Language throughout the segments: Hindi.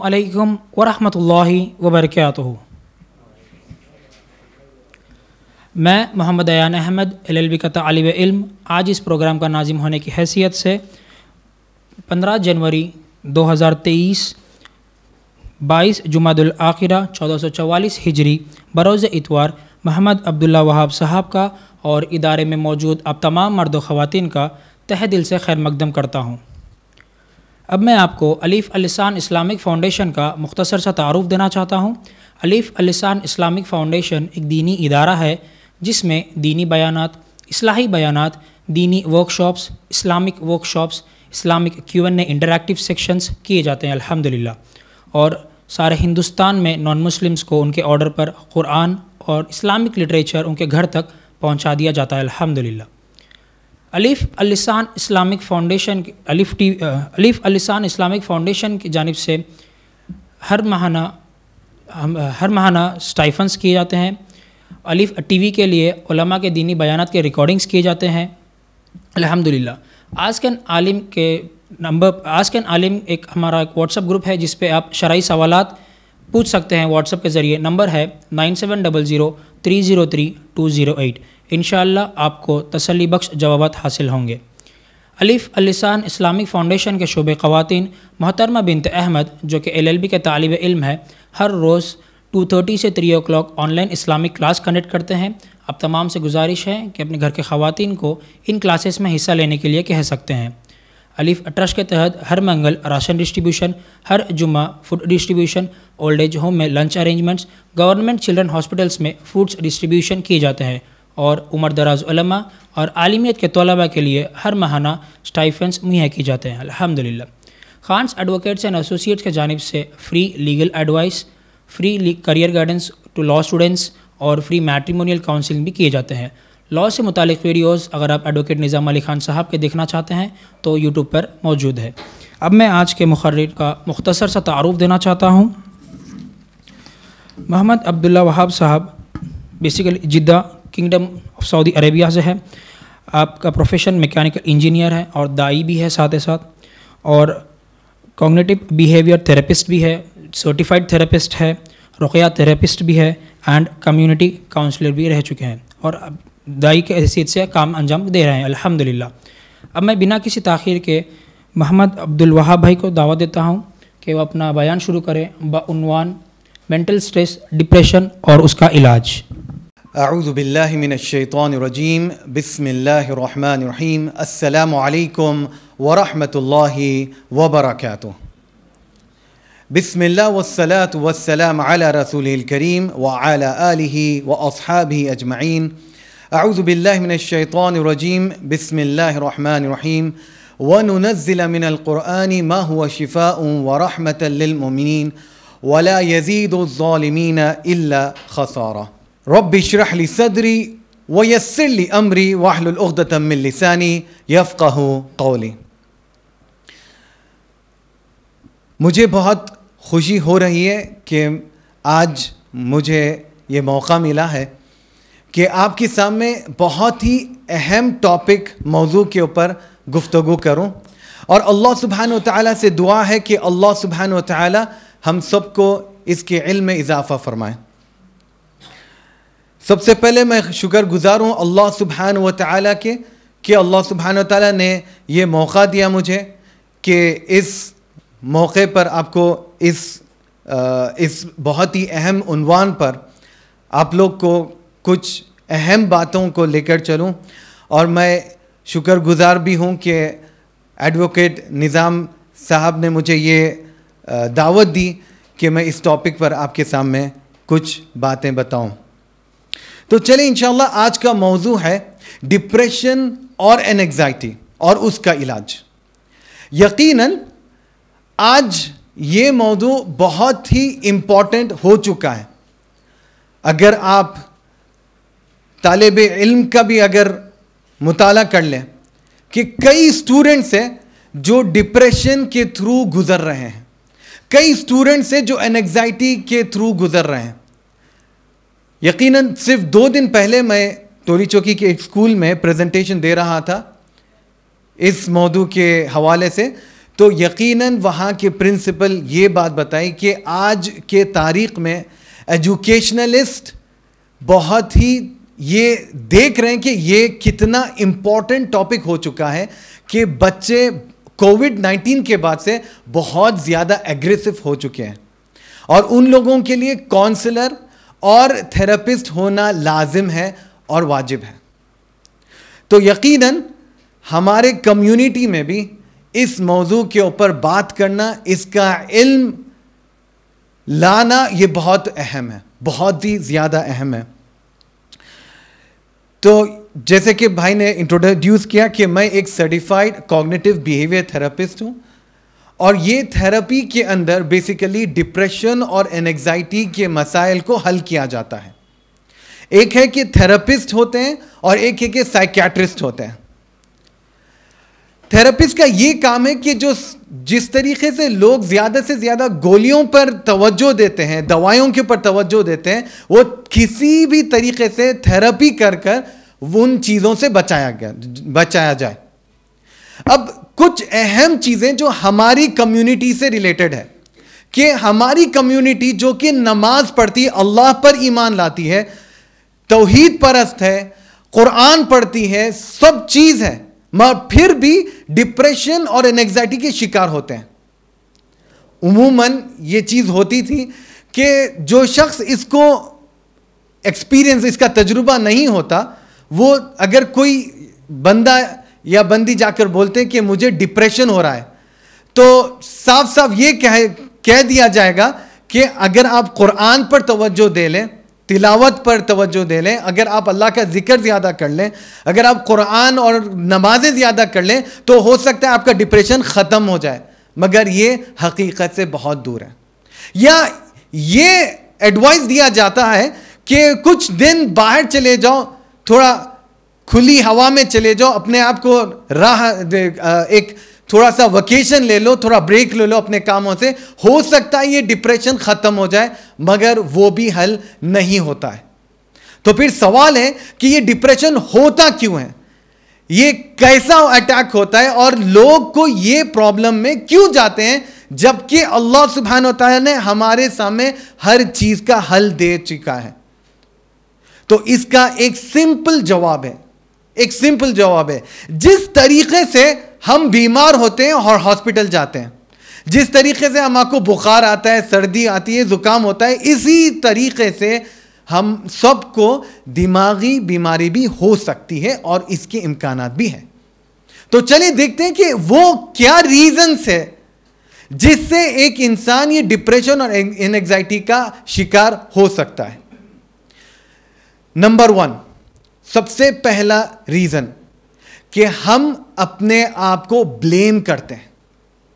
अस्सलामुअलैकुम वरहमतुल्लाहि वबरकातुहू। मैं मोहम्मद अयान अहमद LLB का तालिब इल्म आज इस प्रोग्राम का नाजिम होने की हैसियत से 15 जनवरी 2023 22 जुमादुल आखिरा 1444 हिजरी बरोज़ इतवार मोहम्मद अब्दुल्ला वहाब साहब का और इदारे में मौजूद अब तमाम मर्द व ख़वातीन का तहे दिल से खैर मकदम करता हूँ। अब मैं आपको अलीफ़ अल-लिसान इस्लामिक फ़ाउंडेशन का मुख्तसर सा तारुफ़ देना चाहता हूँ। अलीफ़ अल-लिसान इस्लामिक फ़ाउंडेशन एक दीनी इदारा है जिसमें दीनी बयानात, इस्लाही बयानात, दीनी workshops, Islamic workshops, Islamic Q&A interactive sections किए जाते हैं अल्हम्दुलिल्लाह। और सारे हिंदुस्तान में नॉन मुस्लिम्स को उनके ऑर्डर पर कुरान और इस्लामिक लिटरेचर उनके घर तक पहुँचा दिया जाता है अल्हम्दुलिल्लाह। अलीफ़ अल-लिसान इस्लामिक फ़ाउंडेशन अलीफ़ अल-लिसान इस्लामिक फ़ाउंडेशन की जानिब से हर माहाना स्टाइफन्स किए जाते हैं। अलीफ़ TV के लिए उलमा के दीनी बयानात के रिकॉर्डिंग्स किए जाते हैं अल्हम्दुलिल्लाह। आस्क एन आलिम एक हमारा एक व्हाट्सअप ग्रुप है जिस पे आप शरई सवालात पूछ सकते हैं। व्हाट्सअप के ज़रिए नंबर है 9700303208। इंशाअल्लाह आपको तसल्ली बख्श जवाबात हासिल होंगे। अलीफ़ अल-लिसान इस्लामिक फ़ाउंडेशन के शोबे ख़वातीन मोहतरमा बिन्त अहमद जो कि LLB के तालिब इल्म है, हर रोज़ 2:30 से 3 o'clock online Islamic class conduct करते हैं। अब तमाम से गुजारिश है कि अपने घर के ख़वातीन को इन क्लासेस में हिस्सा लेने के लिए कह सकते हैं। अलीफ़ ट्रस्ट के तहत हर मंगल राशन डिस्ट्रीब्यूशन, हर जुम्मा food distribution, old age home में lunch arrangements, government children hospitals में फूड्स डिस्ट्रीब्यूशन किए जाते हैं और उम्र दराज उलमा और आलिमियत के तलबा के लिए हर माहाना स्टाइफेंस मुहैया किए जाते हैं अल्हम्दुलिल्लाह। खान्स एडवोकेट्स एंड एसोसिएट्स की जानिब से free legal advice, free career guidance to law students और फ्री मैट्रिमोनियल काउंसलिंग भी किए जाते हैं। लॉ से मुतालिक वीडियोज़ अगर आप एडवोकेट निज़ाम अली खान साहब के देखना चाहते हैं तो यूट्यूब पर मौजूद है। अब मैं आज के मुखर्रिर का मुख्तसर सा तारुफ़ देना चाहता हूँ। मोहम्मद अब्दुल्ला वहाब साहब basically Jeddah kingdom of Saudi Arabia से है। आपका प्रोफेशन मैकेनिकल इंजीनियर है और दाई भी है साथ ही साथ, और कॉग्निटिव बिहेवियर थेरेपिस्ट भी है, सर्टिफाइड थेरेपिस्ट है, रुक़या थेरेपिस्ट भी है एंड कम्युनिटी काउंसलर भी रह चुके हैं और दाई के हैसियत से काम अंजाम दे रहे हैं अल्हम्दुलिल्लाह। अब मैं बिना किसी ताख़ीर के मोहम्मद अब्दुल वहाब भाई को दावत देता हूँ कि वो अपना बयान शुरू करें बउन्वान मेंटल स्ट्रेस, डिप्रेशन और उसका इलाज। अऊज़ु बिल्लाहि मिनश शैतानिर रजीम, बिस्मिल्लाहिर रहमानिर रहीम, अस्सलामु अलैकुम व रहमतुल्लाहि व बरकातुहू। बिस्मिल्लाह वस्सलातु वस्सलाम अला रसूलिल करीम व अला आलिहि व अस्हाबिहि अजमईन। अऊज़ु बिल्लाहि मिनश शैतानिर रजीम, बिस्मिल्लाहिर रहमानिर रहीम, व नुनज़्ज़िलु मिनल क़ुरआनि मा हुवा शिफ़ाउन व रहमतल लिल मुमिनीन व ला यज़ीदुज़ ज़ालिमीना इल्ला ख़सारा। रब्बि इश्रह ली सदरी व यस्सिर ली अमरी वहलुल उक़दतम मिन लिसानी यफ़क़हू क़ौली। मुझे बहुत खुशी हो रही है कि आज मुझे ये मौका मिला है कि आपके सामने बहुत ही अहम टॉपिक मौजू के ऊपर गुफ्तगू करूं, और अल्लाह सुब्हान व तआला से दुआ है कि अल्लाह सुब्हान व तआला हम सबको इसके इल्म में इजाफ़ा फरमाए। सबसे पहले मैं शुक्रगुज़ार हूँ अल्लाह सुब्हान व तआला के कि अल्लाह सुब्हान व तआला ने ये मौका दिया मुझे कि इस मौके पर आपको इस बहुत ही अहम उन्वान पर आप लोग को कुछ अहम बातों को लेकर चलूं। और मैं शुक्रगुज़ार भी हूं कि एडवोकेट निज़ाम साहब ने मुझे ये दावत दी कि मैं इस टॉपिक पर आपके सामने कुछ बातें बताऊं। तो चलिए इंशाअल्लाह आज का मौजू है डिप्रेशन और एंग्जाइटी और उसका इलाज। यकीनन आज ये मौजू बहुत ही इम्पॉर्टेंट हो चुका है। अगर आप तालिब इल्म का भी अगर मुताला कर लें कि कई स्टूडेंट्स हैं जो डिप्रेशन के थ्रू गुजर रहे हैं, कई स्टूडेंट्स हैं जो एंग्जाइटी के थ्रू गुजर रहे हैं। यकीनन सिर्फ 2 दिन पहले मैं टोली चौकी के एक स्कूल में प्रेजेंटेशन दे रहा था इस मौजू के हवाले से, तो यकीनन वहाँ के प्रिंसिपल ये बात बताई कि आज के तारीख में एजुकेशनलिस्ट बहुत ही ये देख रहे हैं कि ये कितना इम्पोर्टेंट टॉपिक हो चुका है कि बच्चे कोविड-19 के बाद से बहुत ज़्यादा एग्रेसिव हो चुके हैं और उन लोगों के लिए काउंसलर और थेरेपिस्ट होना लाजिम है और वाजिब है। तो यकीनन हमारे कम्युनिटी में भी इस मौजू के ऊपर बात करना, इसका इल्म लाना, ये बहुत अहम है, बहुत ही ज़्यादा अहम है। तो जैसे कि भाई ने इंट्रोड्यूस किया कि मैं एक सर्टिफाइड कॉग्निटिव बिहेवियर थेरेपिस्ट हूँ और ये थेरेपी के अंदर बेसिकली डिप्रेशन और एंजाइटी के मसाइल को हल किया जाता है। एक है कि थेरेपिस्ट होते हैं और एक है कि साइकियाट्रिस्ट होते हैं। थेरेपिस्ट का ये काम है कि जो जिस तरीके से लोग ज़्यादा से ज़्यादा गोलियों पर तवज्जो देते हैं, दवाइयों के ऊपर तवज्जो देते हैं, वो किसी भी तरीके से थेरेपी कर उन चीज़ों से बचाया जाए। अब कुछ अहम चीज़ें जो हमारी कम्युनिटी से रिलेटेड है कि हमारी कम्युनिटी जो कि नमाज पढ़ती है, अल्लाह पर ईमान लाती है, तौहीद परस्त है, कुरान पढ़ती है, सब चीज़ है, मगर फिर भी डिप्रेशन और एंजाइटी के शिकार होते हैं। उमूमन ये चीज़ होती थी कि जो शख्स इसको एक्सपीरियंस, इसका तजुर्बा नहीं होता, वो अगर कोई बंदा या बंदी जाकर बोलते हैं कि मुझे डिप्रेशन हो रहा है, तो साफ साफ ये कह दिया जाएगा कि अगर आप कुरान पर तवज्जो दे लें, तिलावत पर तवज्जो दे लें, अगर आप अल्लाह का जिक्र ज़्यादा कर लें, अगर आप कुरान और नमाज़ें ज़्यादा कर लें, तो हो सकता है आपका डिप्रेशन ख़त्म हो जाए। मगर ये हकीकत से बहुत दूर है। या ये एडवाइस दिया जाता है कि कुछ दिन बाहर चले जाओ, थोड़ा खुली हवा में चले जाओ, अपने आप को एक थोड़ा सा वेकेशन ले लो, थोड़ा ब्रेक ले लो अपने कामों से, हो सकता है ये डिप्रेशन ख़त्म हो जाए, मगर वो भी हल नहीं होता है। तो फिर सवाल है कि ये डिप्रेशन होता क्यों है, ये कैसा अटैक होता है और लोग को ये प्रॉब्लम में क्यों जाते हैं, जबकि अल्लाह सुब्हान व तआला ने हमारे सामने हर चीज़ का हल दे चुका है। तो इसका एक सिंपल जवाब है, एक सिंपल जवाब है। जिस तरीके से हम बीमार होते हैं और हॉस्पिटल जाते हैं, जिस तरीके से हमको बुखार आता है, सर्दी आती है, ज़ुकाम होता है, इसी तरीके से हम सबको दिमागी बीमारी भी हो सकती है और इसके इम्कानात भी हैं। तो चलिए देखते हैं कि वो क्या रीजंस है जिससे एक इंसान ये डिप्रेशन और एंजाइटी का शिकार हो सकता है। नंबर 1, सबसे पहला रीजन कि हम अपने आप को ब्लेम करते हैं।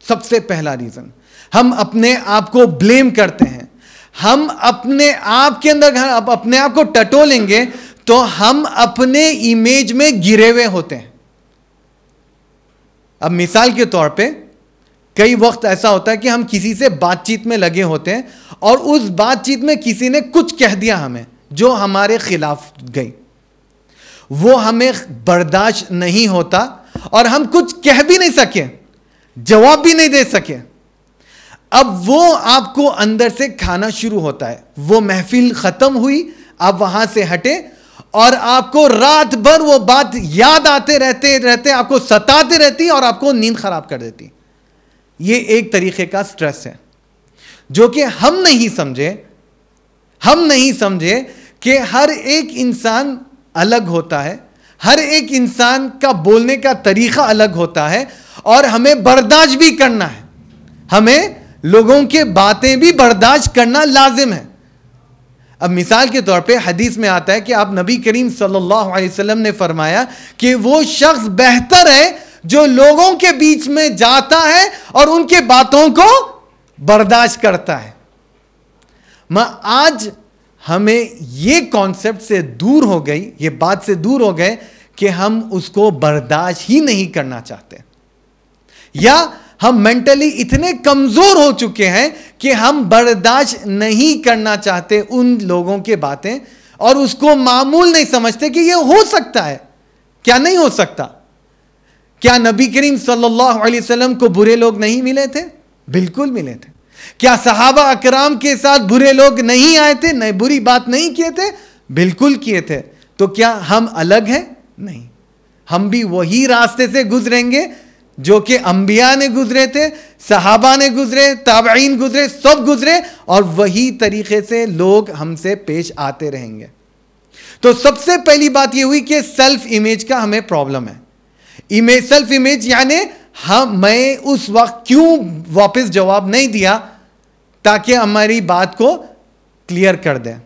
सबसे पहला रीजन, हम अपने आप को ब्लेम करते हैं। हम अपने आप के अंदर अपने आप को टटोलेंगे तो हम अपने इमेज में गिरे हुए होते हैं। अब मिसाल के तौर पे कई वक्त ऐसा होता है कि हम किसी से बातचीत में लगे होते हैं और उस बातचीत में किसी ने कुछ कह दिया हमें जो हमारे खिलाफ गई, वो हमें बर्दाश्त नहीं होता और हम कुछ कह भी नहीं सके, जवाब भी नहीं दे सके। अब वो आपको अंदर से खाना शुरू होता है। वो महफिल खत्म हुई, आप वहां से हटे और आपको रात भर वो बात याद आते रहते आपको सताते रहती और आपको नींद खराब कर देती। ये एक तरीके का स्ट्रेस है जो कि हम नहीं समझे कि हर एक इंसान अलग होता है, हर एक इंसान का बोलने का तरीका अलग होता है और हमें बर्दाश्त भी करना है, हमें लोगों के बातें भी बर्दाश्त करना लाजिम है। अब मिसाल के तौर पे हदीस में आता है कि आप नबी करीम सल्लल्लाहु अलैहि वसल्लम ने फरमाया कि वो शख्स बेहतर है जो लोगों के बीच में जाता है और उनके बातों को बर्दाश्त करता है। आज हमें ये कॉन्सेप्ट से दूर हो गई, ये बात से दूर हो गए कि हम उसको बर्दाश्त ही नहीं करना चाहते, या हम मेंटली इतने कमजोर हो चुके हैं कि हम बर्दाश्त नहीं करना चाहते उन लोगों के बातें और उसको मामूल नहीं समझते कि ये हो सकता है, क्या नहीं हो सकता, क्या नबी करीम सल्लल्लाहु अलैहि वसल्लम को बुरे लोग नहीं मिले थे? बिल्कुल मिले थे। क्या सहाबा अकराम के साथ बुरे लोग नहीं आए थे, नहीं बुरी बात नहीं किए थे? बिल्कुल किए थे। तो क्या हम अलग हैं? नहीं, हम भी वही रास्ते से गुजरेंगे जो कि अंबिया ने गुजरे थे, सहाबा ने गुजरे, ताबईन गुजरे, सब गुजरे, और वही तरीके से लोग हमसे पेश आते रहेंगे। तो सबसे पहली बात यह हुई कि सेल्फ इमेज का हमें प्रॉब्लम है। इमेज, सेल्फ इमेज, यानी मैं उस वक्त क्यों वापस जवाब नहीं दिया ताकि हमारी बात को क्लियर कर दें।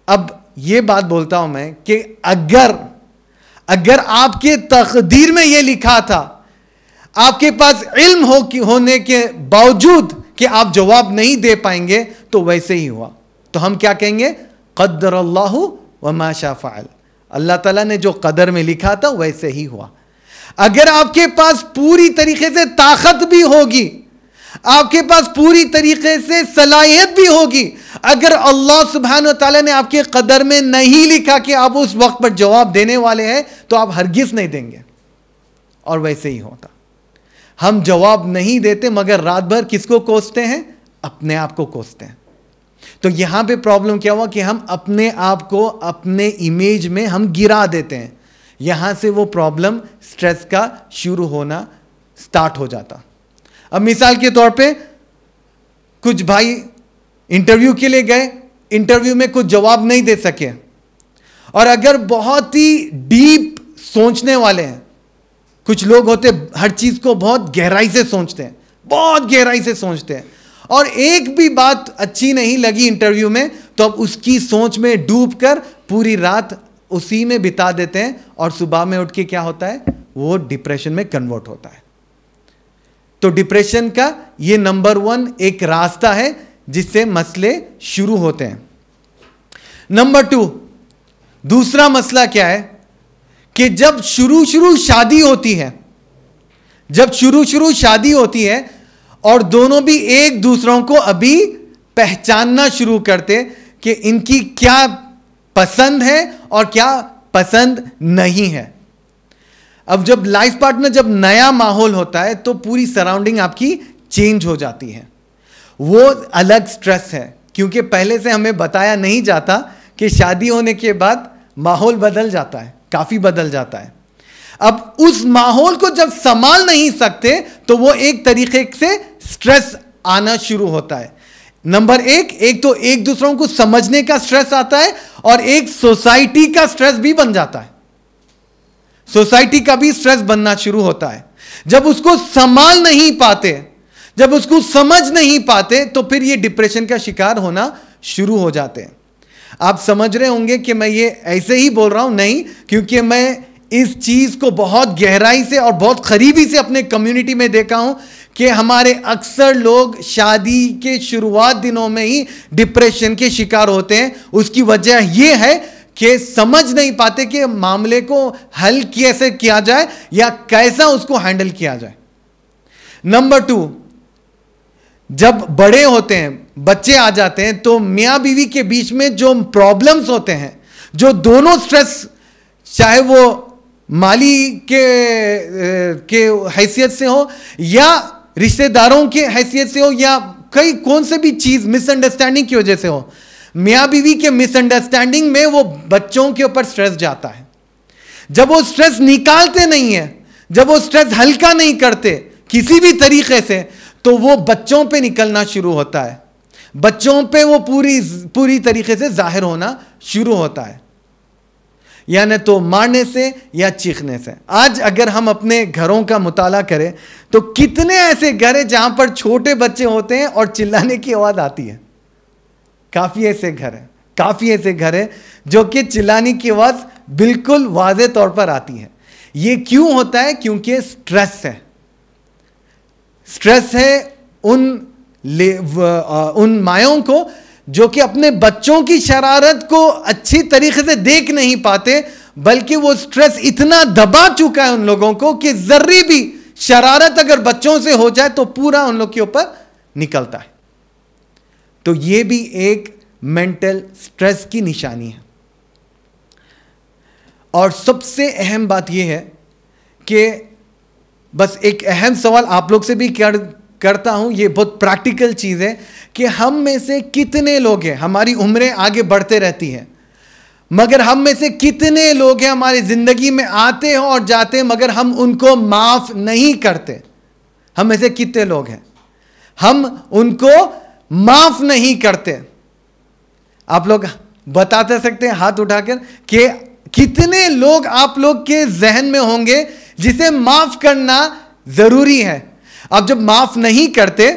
अब यह बात बोलता हूं मैं कि अगर आपके तकदीर में यह लिखा था, आपके पास इल्म होने के बावजूद कि आप जवाब नहीं दे पाएंगे, तो वैसे ही हुआ। तो हम क्या कहेंगे? क़द्दर अल्लाहु व मा शा फ़अल। अल्लाह ताला ने जो कदर में लिखा था वैसे ही हुआ। अगर आपके पास पूरी तरीके से ताकत भी होगी, आपके पास पूरी तरीके से सलाहियत भी होगी, अगर अल्लाह सुब्हानहू व तआला ने आपके कदर में नहीं लिखा कि आप उस वक्त पर जवाब देने वाले हैं, तो आप हरगिज नहीं देंगे। और वैसे ही होता। हम जवाब नहीं देते, मगर रात भर किसको कोसते हैं? अपने आप को कोसते हैं। तो यहां पे प्रॉब्लम क्या हुआ कि हम अपने आप को अपने इमेज में हम गिरा देते हैं। यहां से वो प्रॉब्लम, स्ट्रेस का शुरू होना स्टार्ट हो जाता। अब मिसाल के तौर पे कुछ भाई इंटरव्यू के लिए गए, इंटरव्यू में कुछ जवाब नहीं दे सके, और अगर बहुत ही डीप सोचने वाले हैं, कुछ लोग होते हर चीज को बहुत गहराई से सोचते हैं, बहुत गहराई से सोचते हैं, और एक भी बात अच्छी नहीं लगी इंटरव्यू में, तो अब उसकी सोच में डूबकर पूरी रात उसी में बिता देते हैं, और सुबह में उठ के क्या होता है? वो डिप्रेशन में कन्वर्ट होता है। तो डिप्रेशन का ये नंबर 1 एक रास्ता है जिससे मसले शुरू होते हैं। नंबर 2, दूसरा मसला क्या है कि जब शुरू शादी होती है, जब शुरू शादी होती है और दोनों भी एक दूसरों को अभी पहचानना शुरू करते कि इनकी क्या पसंद है और क्या पसंद नहीं है। अब जब लाइफ पार्टनर, जब नया माहौल होता है, तो पूरी सराउंडिंग आपकी चेंज हो जाती है। वो अलग स्ट्रेस है, क्योंकि पहले से हमें बताया नहीं जाता कि शादी होने के बाद माहौल बदल जाता है, काफी बदल जाता है। अब उस माहौल को जब संभाल नहीं सकते, तो वो एक तरीके से स्ट्रेस आना शुरू होता है। नंबर एक तो एक दूसरों को समझने का स्ट्रेस आता है, और एक सोसाइटी का स्ट्रेस भी बन जाता है। सोसाइटी का भी स्ट्रेस बनना शुरू होता है। जब उसको संभाल नहीं पाते, जब उसको समझ नहीं पाते, तो फिर ये डिप्रेशन का शिकार होना शुरू हो जाते हैं। आप समझ रहे होंगे कि मैं ये ऐसे ही बोल रहा हूं, नहीं, क्योंकि मैं इस चीज को बहुत गहराई से और बहुत करीबी से अपने कम्युनिटी में देखा हूं कि हमारे अक्सर लोग शादी के शुरुआत दिनों में ही डिप्रेशन के शिकार होते हैं। उसकी वजह यह है कि समझ नहीं पाते कि मामले को हल कैसे किया जाए या कैसा उसको हैंडल किया जाए। नंबर 2, जब बड़े होते हैं, बच्चे आ जाते हैं, तो मियां बीवी के बीच में जो प्रॉब्लम्स होते हैं, जो दोनों स्ट्रेस, चाहे वो माली के हैसियत से हो या रिश्तेदारों के हैसियत से हो या कौन से भी चीज मिसअंडरस्टैंडिंग की वजह से हो, मियां बीवी के मिसअंडरस्टैंडिंग में वो बच्चों के ऊपर स्ट्रेस जाता है। जब वो स्ट्रेस निकालते नहीं है, जब वो स्ट्रेस हल्का नहीं करते किसी भी तरीके से, तो वो बच्चों पे निकलना शुरू होता है। बच्चों पे वो पूरी तरीके से जाहिर होना शुरू होता है, यानी तो मारने से या चीखने से। आज अगर हम अपने घरों का मुताला करें, तो कितने ऐसे घर हैं जहां पर छोटे बच्चे होते हैं और चिल्लाने की आवाज आती है। काफी ऐसे घर है जो कि चिल्लाने की आवाज बिल्कुल वाज़े तौर पर आती है। ये क्यों होता है? क्योंकि स्ट्रेस है। स्ट्रेस है उन मायों को जो कि अपने बच्चों की शरारत को अच्छी तरीके से देख नहीं पाते, बल्कि वो स्ट्रेस इतना दबा चुका है उन लोगों को कि जर्री भी शरारत अगर बच्चों से हो जाए तो पूरा उन लोग के ऊपर निकलता है। तो ये भी एक मेंटल स्ट्रेस की निशानी है। और सबसे अहम बात यह है कि बस एक अहम सवाल आप लोग से भी करता हूं, ये बहुत प्रैक्टिकल चीज़ है कि हम में से कितने लोग हैं, हमारी उम्रें आगे बढ़ते रहती हैं, मगर हम में से कितने लोग हैं हमारी ज़िंदगी में आते हैं और जाते हैं मगर हम उनको माफ़ नहीं करते? हम में से कितने लोग हैं हम उनको माफ़ नहीं करते? आप लोग बता सकते हैं हाथ उठाकर कि कितने लोग आप लोग के जहन में होंगे जिसे माफ़ करना ज़रूरी है? अब जब माफ़ नहीं करते,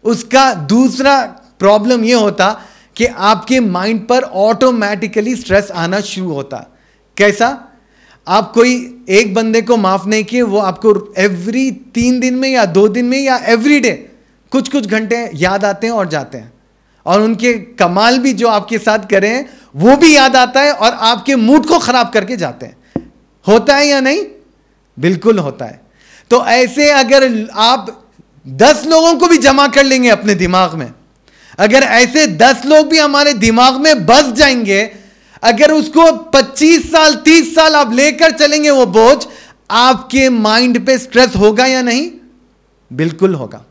उसका दूसरा प्रॉब्लम यह होता कि आपके माइंड पर ऑटोमेटिकली स्ट्रेस आना शुरू होता। कैसा? आप कोई एक बंदे को माफ़ नहीं किए, वो आपको एवरी 3 दिन में या 2 दिन में या एवरी डे कुछ कुछ घंटे याद आते हैं और जाते हैं, और उनके कमाल भी जो आपके साथ करें हैं वो भी याद आता है और आपके मूड को ख़राब करके जाते हैं। होता है या नहीं? बिल्कुल होता है। तो ऐसे अगर आप 10 लोगों को भी जमा कर लेंगे अपने दिमाग में, अगर ऐसे 10 लोग भी हमारे दिमाग में बस जाएंगे, अगर उसको 25 साल 30 साल आप लेकर चलेंगे, वो बोझ आपके माइंड पे स्ट्रेस होगा या नहीं? बिल्कुल होगा।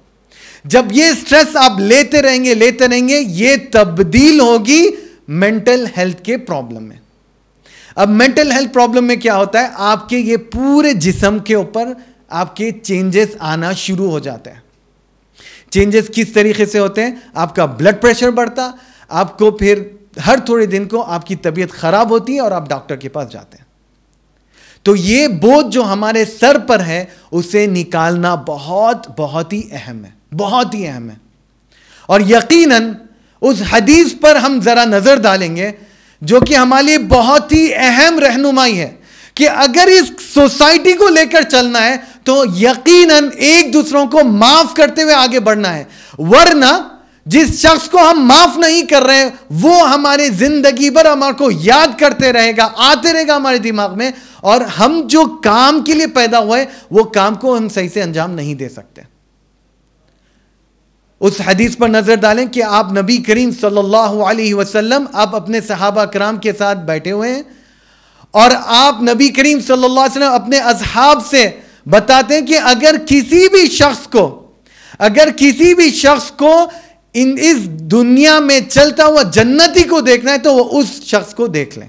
जब ये स्ट्रेस आप लेते रहेंगे, ये तब्दील होगी मेंटल हेल्थ के प्रॉब्लम में। अब मेंटल हेल्थ प्रॉब्लम में क्या होता है? आपके ये पूरे जिस्म के ऊपर आपके चेंजेस आना शुरू हो जाते हैं। चेंजेस किस तरीके से होते हैं? आपका ब्लड प्रेशर बढ़ता, आपको फिर हर थोड़े दिन को आपकी तबीयत खराब होती है और आप डॉक्टर के पास जाते हैं। तो ये बोझ जो हमारे सर पर है, उसे निकालना बहुत बहुत ही अहम है, बहुत ही अहम है। और यकीनन उस हदीस पर हम जरा नजर डालेंगे जो कि हमारे लिए बहुत ही अहम रहनुमाई है कि अगर इस सोसाइटी को लेकर चलना है तो यकीनन एक दूसरों को माफ करते हुए आगे बढ़ना है, वरना जिस शख्स को हम माफ नहीं कर रहे हैं वो हमारे जिंदगी भर हमारे को याद करते रहेगा, आते रहेगा हमारे दिमाग में, और हम जो काम के लिए पैदा हुए वो काम को हम सही से अंजाम नहीं दे सकते। उस हदीस पर नजर डालें कि आप नबी करीम सल्लल्लाहु अलैहि वसल्लम आप अपने सहाबा कराम के साथ बैठे हुए हैं और आप नबी करीम सल्लल्लाहु अलैहि वसल्लम अपने असहाब से बताते हैं कि अगर किसी भी शख्स को इस दुनिया में चलता हुआ जन्नती को देखना है तो वो उस शख्स को देख लें।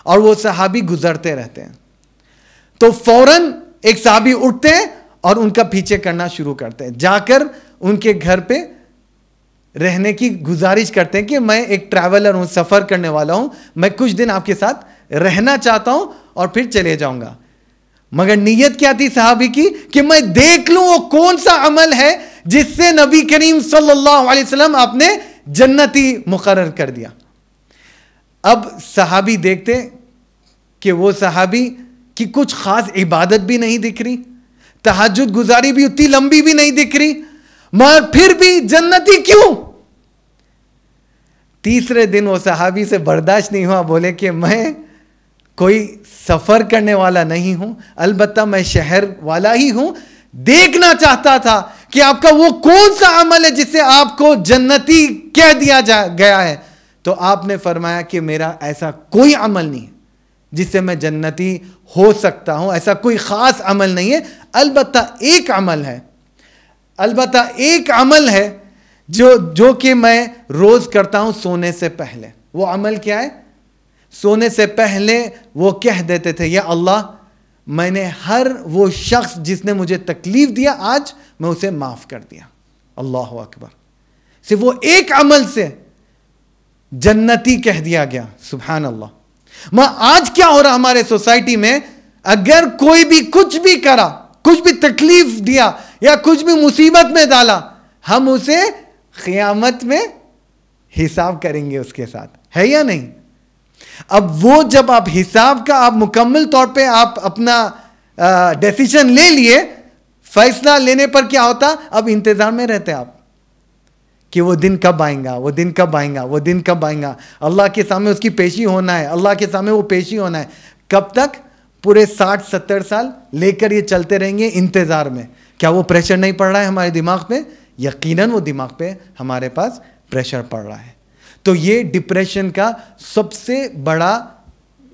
और वो सहाबी गुजरते रहते हैं तो फौरन एक सहाबी उठते हैं और उनका पीछे करना शुरू करते हैं, जाकर उनके घर पे रहने की गुजारिश करते हैं कि मैं एक ट्रैवलर हूं, सफर करने वाला हूं, मैं कुछ दिन आपके साथ रहना चाहता हूं और फिर चले जाऊंगा। मगर नीयत क्या थी सहाबी की कि मैं देख लूं वो कौन सा अमल है जिससे नबी करीम सल्लल्लाहु अलैहि वसल्लम आपने जन्नती मुकर्रर कर दिया। अब सहाबी देखते कि वो सहाबी की कुछ खास इबादत भी नहीं दिख रही, तहज्जुद गुजारी भी उतनी लंबी भी नहीं दिख रही, मगर फिर भी जन्नती क्यों? तीसरे दिन वो सहाबी से बर्दाश्त नहीं हुआ, बोले कि मैं कोई सफर करने वाला नहीं हूं, अलबत्ता मैं शहर वाला ही हूं, देखना चाहता था कि आपका वो कौन सा अमल है जिससे आपको जन्नती कह दिया गया है। तो आपने फरमाया कि मेरा ऐसा कोई अमल नहीं है जिससे मैं जन्नती हो सकता हूं, ऐसा कोई खास अमल नहीं है, अलबत्ता एक अमल है जो कि मैं रोज करता हूं सोने से पहले। वो अमल क्या है? सोने से पहले वो कह देते थे, या अल्लाह मैंने हर वो शख्स जिसने मुझे तकलीफ दिया आज मैं उसे माफ कर दिया। अल्लाह अकबर। सिर्फ वो एक अमल से जन्नती कह दिया गया। सुभान अल्लाह। आज क्या हो रहा हमारे सोसाइटी में, अगर कोई भी कुछ भी करा, कुछ भी तकलीफ दिया या कुछ भी मुसीबत में डाला, हम उसे क़यामत में हिसाब करेंगे उसके साथ, है या नहीं? अब वो जब आप हिसाब का आप मुकम्मल तौर पे आप अपना डिसीजन ले लिए, फैसला लेने पर क्या होता, अब इंतजार में रहते आप कि वो दिन कब आएगा, वो दिन कब आएगा, वो दिन कब आएगा। अल्लाह के सामने उसकी पेशी होना है, अल्लाह के सामने वो पेशी होना है। कब तक? पूरे 60-70 साल लेकर ये चलते रहेंगे इंतज़ार में। क्या वो प्रेशर नहीं पड़ रहा है हमारे दिमाग पे? यकीनन वो दिमाग पे हमारे पास प्रेशर पड़ रहा है। तो ये डिप्रेशन का सबसे बड़ा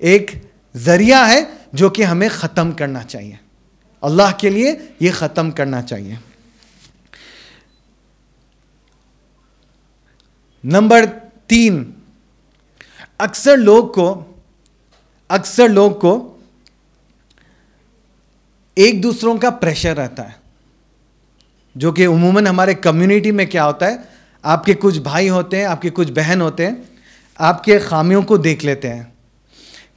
एक ज़रिया है जो कि हमें ख़त्म करना चाहिए, अल्लाह के लिए ये ख़त्म करना चाहिए। नंबर 3, अक्सर लोग को एक दूसरों का प्रेशर रहता है, जो कि उमूमन हमारे कम्युनिटी में क्या होता है, आपके कुछ भाई होते हैं, आपके कुछ बहन होते हैं, आपके खामियों को देख लेते हैं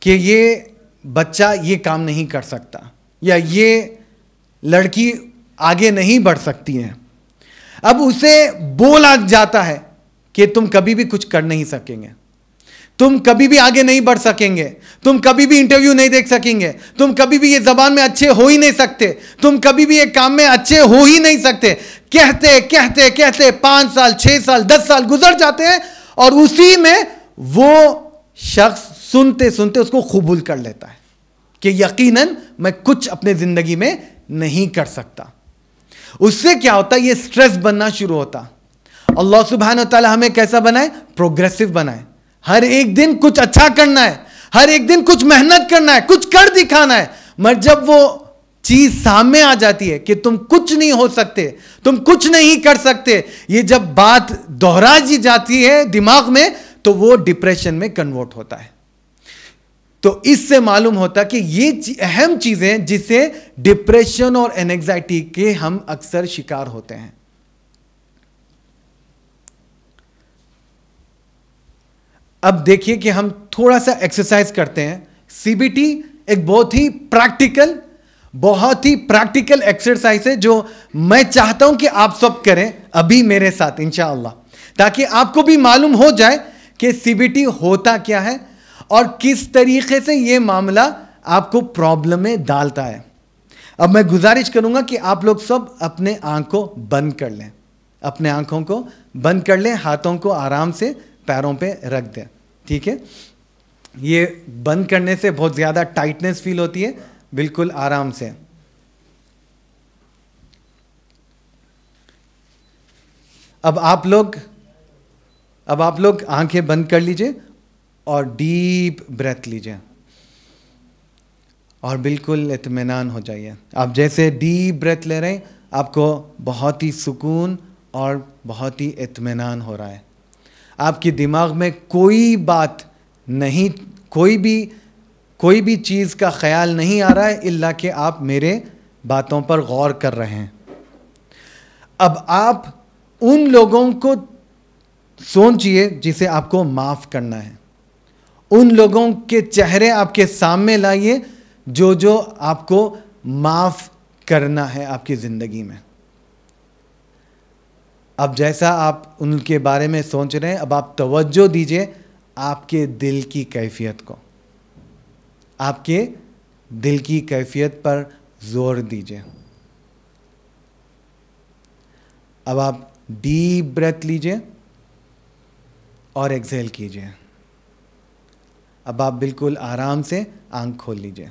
कि ये बच्चा ये काम नहीं कर सकता या ये लड़की आगे नहीं बढ़ सकती है। अब उसे बोला जाता है कि तुम कभी भी कुछ कर नहीं सकेंगे, तुम कभी भी आगे नहीं बढ़ सकेंगे, तुम कभी भी इंटरव्यू नहीं देख सकेंगे, तुम कभी भी ये जबान में अच्छे हो ही नहीं सकते, तुम कभी भी ये काम में अच्छे हो ही नहीं सकते। कहते कहते कहते 5 साल 6 साल 10 साल गुजर जाते हैं और उसी में वो शख्स सुनते सुनते उसको कबूल कर लेता है कि यकीनन मैं कुछ अपने जिंदगी में नहीं कर सकता। उससे क्या होता है, ये स्ट्रेस बनना शुरू होता। अल्लाह सुब्हानहू व तआला हमें कैसा बनाए, प्रोग्रेसिव बनाए। हर एक दिन कुछ अच्छा करना है, हर एक दिन कुछ मेहनत करना है, कुछ कर दिखाना है। मगर जब वो चीज सामने आ जाती है कि तुम कुछ नहीं हो सकते, तुम कुछ नहीं कर सकते, ये जब बात दोहरा जी जाती है दिमाग में, तो वो डिप्रेशन में कन्वर्ट होता है। तो इससे मालूम होता कि ये अहम चीजें जिससे डिप्रेशन और एंजाइटी के हम अक्सर शिकार होते हैं। अब देखिए कि हम थोड़ा सा एक्सरसाइज करते हैं। सीबीटी एक बहुत ही प्रैक्टिकल एक्सरसाइज है जो मैं चाहता हूं कि आप सब करें अभी मेरे साथ इंशाअल्लाह, ताकि आपको भी मालूम हो जाए कि सीबीटी होता क्या है और किस तरीके से यह मामला आपको प्रॉब्लम में डालता है। अब मैं गुजारिश करूंगा कि आप लोग सब अपने आंखों बंद कर लें, अपने आंखों को बंद कर लें, हाथों को आराम से पैरों पे रख दें। ठीक है, ये बंद करने से बहुत ज़्यादा टाइटनेस फील होती है, बिल्कुल आराम से। अब आप लोग आंखें बंद कर लीजिए और डीप ब्रेथ लीजिए और बिल्कुल इत्मीनान हो जाइए। आप जैसे डीप ब्रेथ ले रहे हैं, आपको बहुत ही सुकून और बहुत ही इत्मीनान हो रहा है। आपके दिमाग में कोई बात नहीं, कोई भी चीज़ का ख्याल नहीं आ रहा है इल्ला कि आप मेरे बातों पर गौर कर रहे हैं। अब आप उन लोगों को सोचिए जिसे आपको माफ़ करना है, उन लोगों के चेहरे आपके सामने लाइए जो आपको माफ़ करना है आपकी ज़िंदगी में। अब जैसा आप उनके बारे में सोच रहे हैं, अब आप तवज्जो दीजिए आपके दिल की कैफियत को, आपके दिल की कैफियत पर जोर दीजिए। अब आप डीप ब्रेथ लीजिए और एक्सहेल कीजिए। अब आप बिल्कुल आराम से आंख खोल लीजिए।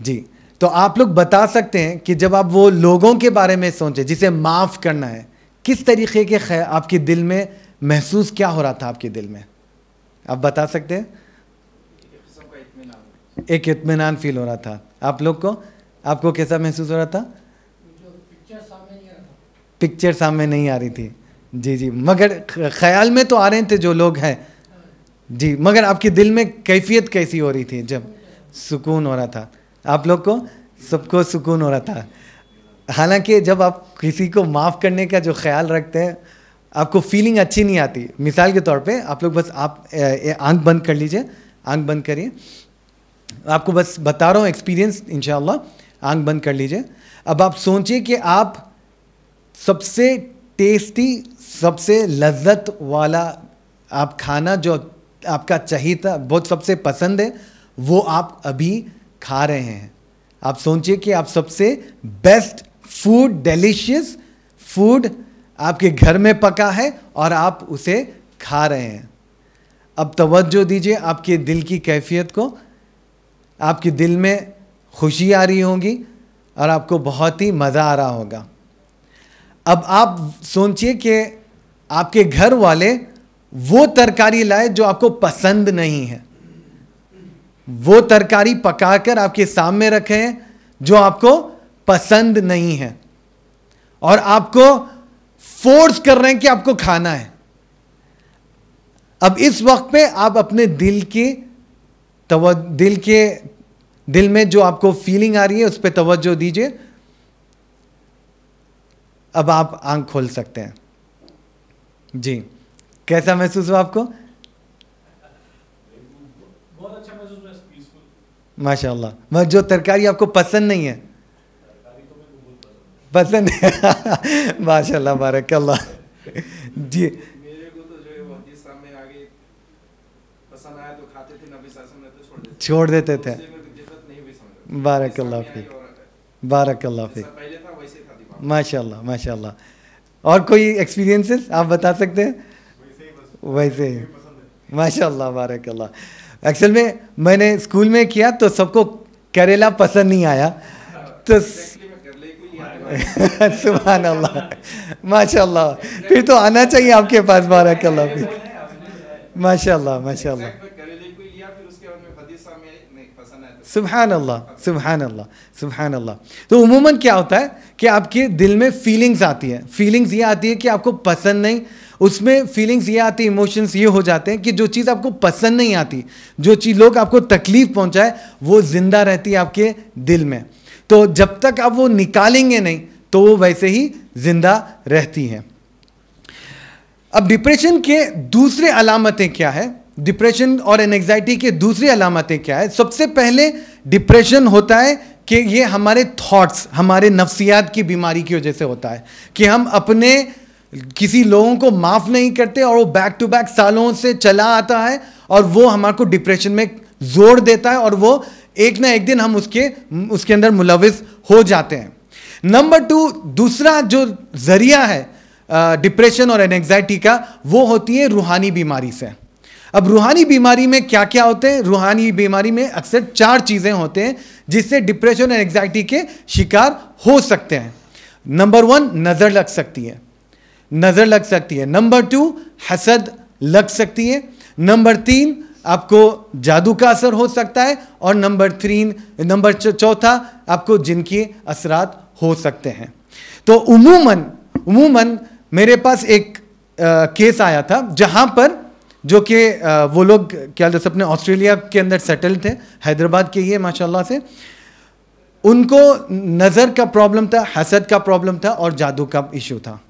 जी, तो आप लोग बता सकते हैं कि जब आप वो लोगों के बारे में सोचे जिसे माफ़ करना है, किस तरीके के आपके दिल में महसूस क्या हो रहा था आपके दिल में? आप बता सकते हैं? एक इत्मीनान फील हो रहा था आप लोग को। आपको कैसा महसूस हो रहा था? पिक्चर सामने नहीं आ रही थी। जी, मगर ख्याल में तो आ रहे थे जो लोग हैं जी, मगर आपके दिल में कैफियत कैसी हो रही थी? जब सुकून हो रहा था, आप लोग को सबको सुकून हो रहा था। हालांकि जब आप किसी को माफ़ करने का जो ख्याल रखते हैं, आपको फीलिंग अच्छी नहीं आती। मिसाल के तौर पे आप लोग बस आप आंख बंद कर लीजिए, आंख बंद करिए। आपको बस बता रहा हूँ एक्सपीरियंस इंशाअल्लाह। आंख बंद कर लीजिए। अब आप सोचिए कि आप सबसे टेस्टी, सबसे लज्जत वाला आप खाना जो आपका चाहिए बहुत सबसे पसंद है, वो आप अभी खा रहे हैं। आप सोचिए कि आप सबसे बेस्ट फूड, डिलीशियस फूड आपके घर में पका है और आप उसे खा रहे हैं। अब तवज्जो दीजिए आपके दिल की कैफियत को। आपके दिल में खुशी आ रही होगी और आपको बहुत ही मज़ा आ रहा होगा। अब आप सोचिए कि आपके घर वाले वो तरकारी लाए जो आपको पसंद नहीं है, वो तरकारी पकाकर आपके सामने रखे हैं जो आपको पसंद नहीं है और आपको फोर्स कर रहे हैं कि आपको खाना है। अब इस वक्त पे आप अपने दिल में जो आपको फीलिंग आ रही है उस पर तवज्जो दीजिए। अब आप आंख खोल सकते हैं। जी, कैसा महसूस हुआ आपको? बहुत अच्छा महसूस हुआ, पीसफुल। माशाल्लाह। मगर जो तरकारी आपको पसंद नहीं है, पसंद है माशाल्लाह, बारकल्लाह। जी, मेरे को तो जो है वो हदीस सामने आगे पसंद आया तो खाते थे, नबी सल्लल्लाहु अलैहि वसल्लम तो छोड़ देते थे। उससे मेरे को दिक्कत नहीं हुई समझ। बारकल्लाह फीक, बारकल्लाह फीक। पहले था वैसे था दिमाग। माशाल्लाह माशाल्लाह। और कोई एक्सपीरियंसेस आप बता सकते हैं? वैसे ही माशाल्लाह, बारकल्लाह। एक्चुअल में मैंने स्कूल में किया तो सबको करेला पसंद नहीं आया, तो सुभान अल्लाह, माशाल्लाह। फिर तो आना चाहिए आपके पास, बारकल्लाह फीक। माशाल्लाह माशाल्लाह, सुभान अल्लाह सुभान अल्लाह सुभान अल्लाह। तो उमूमन क्या होता है कि आपके दिल में फीलिंग्स आती है। फीलिंग्स ये आती है कि आपको पसंद नहीं, उसमें फीलिंग्स ये आती है, इमोशंस ये हो जाते हैं कि जो चीज़ आपको पसंद नहीं आती, जो चीज़ लोग आपको तकलीफ पहुंचाए, वो जिंदा रहती है आपके दिल में। तो जब तक आप वो निकालेंगे नहीं तो वो वैसे ही जिंदा रहती है। अब डिप्रेशन के दूसरे अलामतें क्या है? डिप्रेशन और एंजाइटी के दूसरी अलामतें क्या है? सबसे पहले डिप्रेशन होता है कि ये हमारे थॉट्स, हमारे नफ्सियात की बीमारी की वजह से होता है कि हम अपने किसी लोगों को माफ़ नहीं करते और वो बैक टू बैक सालों से चला आता है और वो हमारे को डिप्रेशन में जोड़ देता है और वो एक ना एक दिन हम उसके अंदर मुलविस हो जाते हैं। नंबर 2, दूसरा जो जरिया है डिप्रेशन और एंजाइटी का, वो होती है रूहानी बीमारी से। अब रूहानी बीमारी में क्या क्या होते हैं? रूहानी बीमारी में अक्सर 4 चीज़ें होते हैं जिससे डिप्रेशन और एंजाइटी के शिकार हो सकते हैं। नंबर 1, नज़र लग सकती है, नज़र लग सकती है। नंबर 2, हसद लग सकती है। नंबर 3, आपको जादू का असर हो सकता है। और नंबर चौथा, आपको जिन के असरात हो सकते हैं। तो उमूमन मेरे पास एक केस आया था जहाँ पर जो कि वो लोग क्या बोलते अपने ऑस्ट्रेलिया के अंदर सेटल थे, हैदराबाद के ये माशाल्लाह से। उनको नज़र का प्रॉब्लम था, हसद का प्रॉब्लम था और जादू का इशू था।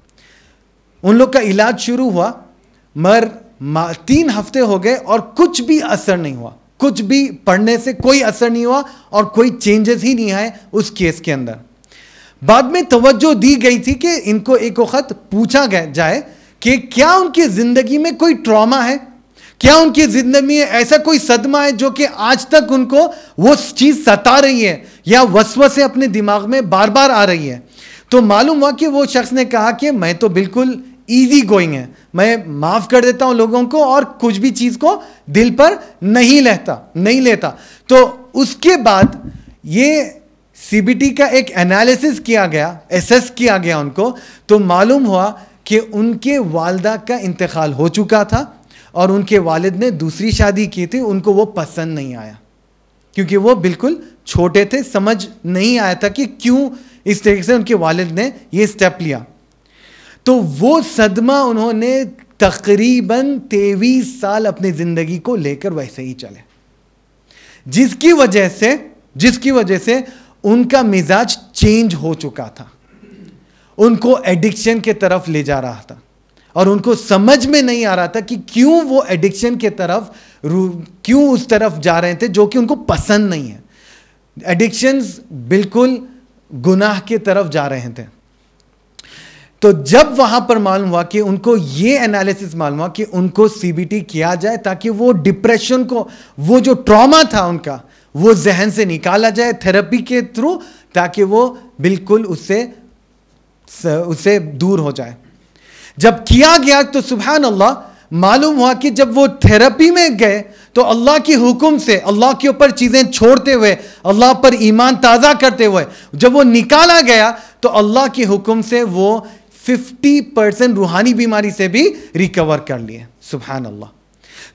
उन लोग का इलाज शुरू हुआ, मगर 3 हफ्ते हो गए और कुछ भी असर नहीं हुआ, कुछ भी पढ़ने से कोई असर नहीं हुआ और कोई चेंजेस ही नहीं आए उस केस के अंदर। बाद में तवज्जो दी गई थी कि इनको एक वक्त पूछा जाए कि क्या उनकी ज़िंदगी में कोई ट्रॉमा है, क्या उनकी ज़िंदगी में ऐसा कोई सदमा है जो कि आज तक उनको वो चीज़ सता रही है या वसवसे अपने दिमाग में बार बार आ रही है। तो मालूम हुआ कि वो शख्स ने कहा कि मैं तो बिल्कुल ईजी गोइंग है, मैं माफ़ कर देता हूँ लोगों को और कुछ भी चीज़ को दिल पर नहीं लेता। तो उसके बाद ये सीबीटी का एक एनालिसिस किया गया, एसेस किया गया उनको, तो मालूम हुआ कि उनके वालिदा का इंतकाल हो चुका था और उनके वालिद ने दूसरी शादी की थी। उनको वो पसंद नहीं आया क्योंकि वो बिल्कुल छोटे थे, समझ नहीं आया था कि क्यों इस तरीके से उनके वालिद ने ये स्टेप लिया। तो वो सदमा उन्होंने तकरीबन 23 साल अपनी ज़िंदगी को लेकर वैसे ही चले, जिसकी वजह से उनका मिजाज चेंज हो चुका था, उनको एडिक्शन के तरफ ले जा रहा था और उनको समझ में नहीं आ रहा था कि क्यों वो एडिक्शन के तरफ, क्यों उस तरफ जा रहे थे जो कि उनको पसंद नहीं है। एडिक्शंस बिल्कुल गुनाह के तरफ जा रहे थे। तो जब वहां पर मालूम हुआ कि उनको ये एनालिसिस मालूम हुआ कि उनको सीबीटी किया जाए ताकि वो डिप्रेशन को, वो जो ट्रॉमा था उनका, वो जहन से निकाला जाए थेरेपी के थ्रू, ताकि वो बिल्कुल उससे दूर हो जाए। जब किया गया तो सुभान अल्लाह, मालूम हुआ कि जब वो थेरेपी में गए तो अल्लाह के हुक्म से, अल्लाह के ऊपर चीज़ें छोड़ते हुए, अल्लाह पर ईमान ताज़ा करते हुए जब वो निकाला गया तो अल्लाह के हुक्म से वो 50% रूहानी बीमारी से भी रिकवर कर लिए। सुभान अल्लाह।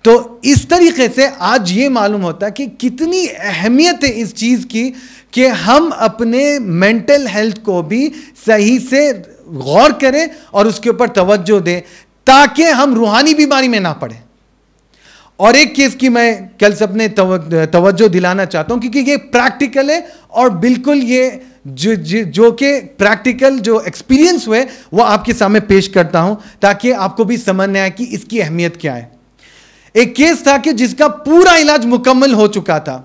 तो इस तरीके से आज ये मालूम होता है कि कितनी अहमियत है इस चीज़ की कि हम अपने मेंटल हेल्थ को भी सही से गौर करें और उसके ऊपर तवज्जो दें ताकि हम रूहानी बीमारी में ना पड़े। और एक केस की मैं कल सबने तवज्जो दिलाना चाहता हूं क्योंकि ये प्रैक्टिकल है और बिल्कुल ये जो कि प्रैक्टिकल जो एक्सपीरियंस हुए वो आपके सामने पेश करता हूं ताकि आपको भी समझ में आए कि इसकी अहमियत क्या है। एक केस था कि जिसका पूरा इलाज मुकम्मल हो चुका था,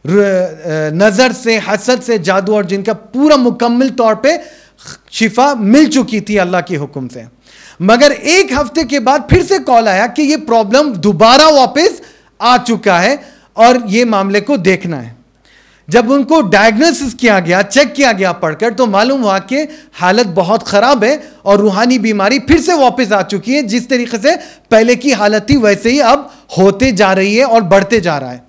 नज़र से, हसद से, जादू, और जिनका पूरा मुकम्मल तौर पे शिफा मिल चुकी थी अल्लाह के हुक्म से। मगर एक हफ्ते के बाद फिर से कॉल आया कि ये प्रॉब्लम दोबारा वापस आ चुका है और ये मामले को देखना है। जब उनको डायग्नोसिस किया गया, चेक किया गया पढ़कर, तो मालूम हुआ कि हालत बहुत ख़राब है और रूहानी बीमारी फिर से वापस आ चुकी है। जिस तरीके से पहले की हालत थी वैसे ही अब होते जा रही है और बढ़ते जा रहा है।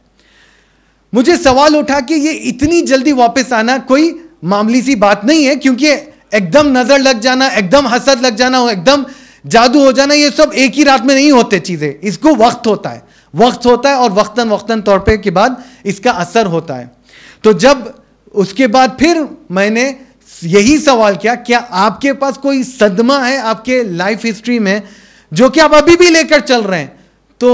मुझे सवाल उठा कि ये इतनी जल्दी वापस आना कोई मामूली सी बात नहीं है, क्योंकि एकदम नज़र लग जाना, एकदम हसद लग जाना, एकदम जादू हो जाना, ये सब एक ही रात में नहीं होते चीज़ें। इसको वक्त होता है, वक्त होता है और वक्तन तौर पे के बाद इसका असर होता है। तो जब उसके बाद फिर मैंने यही सवाल किया, क्या आपके पास कोई सदमा है आपके लाइफ हिस्ट्री में जो कि आप अभी भी लेकर चल रहे हैं? तो